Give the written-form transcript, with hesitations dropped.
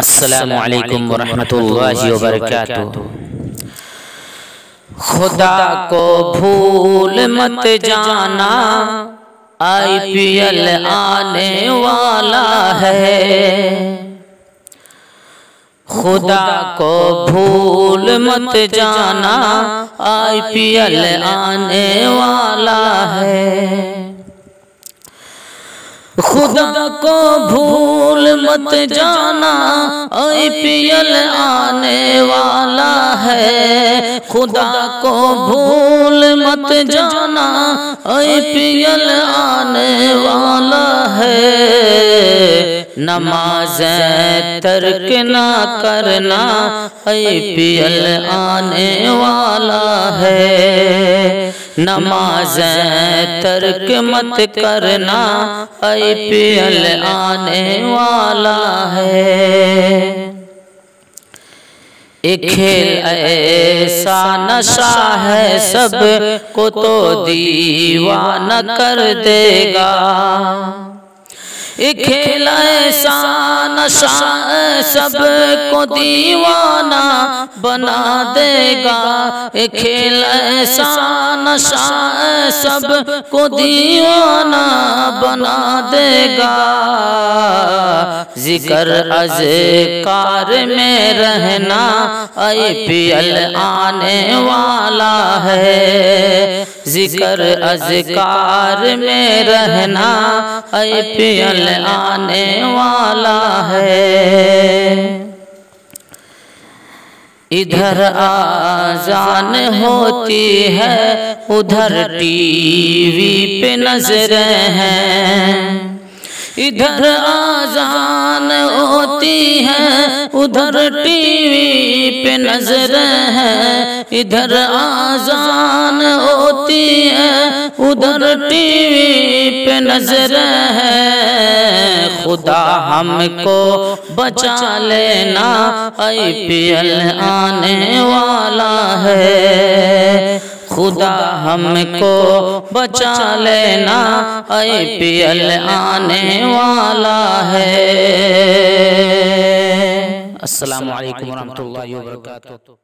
अस्सलामु अलैकुम वरहमतुल्लाहि वबरकातुहू। खुदा को भूल मत जाना, IPL आने वाला है। खुदा को भूल मत जाना, IPL आने वाला है। खुदा को भूल मत जाना, IPL आने वाला है। खुदा को भूल मत जाना, IPL आने वाला है। नमाज़ें तर्क ना करना, IPL आने वाला है। नमाज़ें तर्क मत करना, IPL आने वाला है। एक खेल ऐसा नशा है, सब को तो दीवाना कर देगा। एक खेल ऐसा नशा सब को दीवाना बना देगा। एक खेल ऐसा नशा सब को दीवाना बना देगा। जिक्र अज़कार में रहना, IPL आने वाला है। जिक्र अज़कार में रहना, IPL आने वाला है। इधर आज़ान होती है, उधर टीवी पे नज़रें हैं। इधर आज़ान होती है, उधर टीवी पे नज़रें हैं। इधर आज़ान होती है, उधर टीवी पे नज़रें हैं। खुदा हमको बचा लेना, IPL आने वाला है। खुदा हमको बचा लेना, IPL आने वाला है। अस्सलामु अलैकुम वरहमतुल्लाहि वबरकातुहू।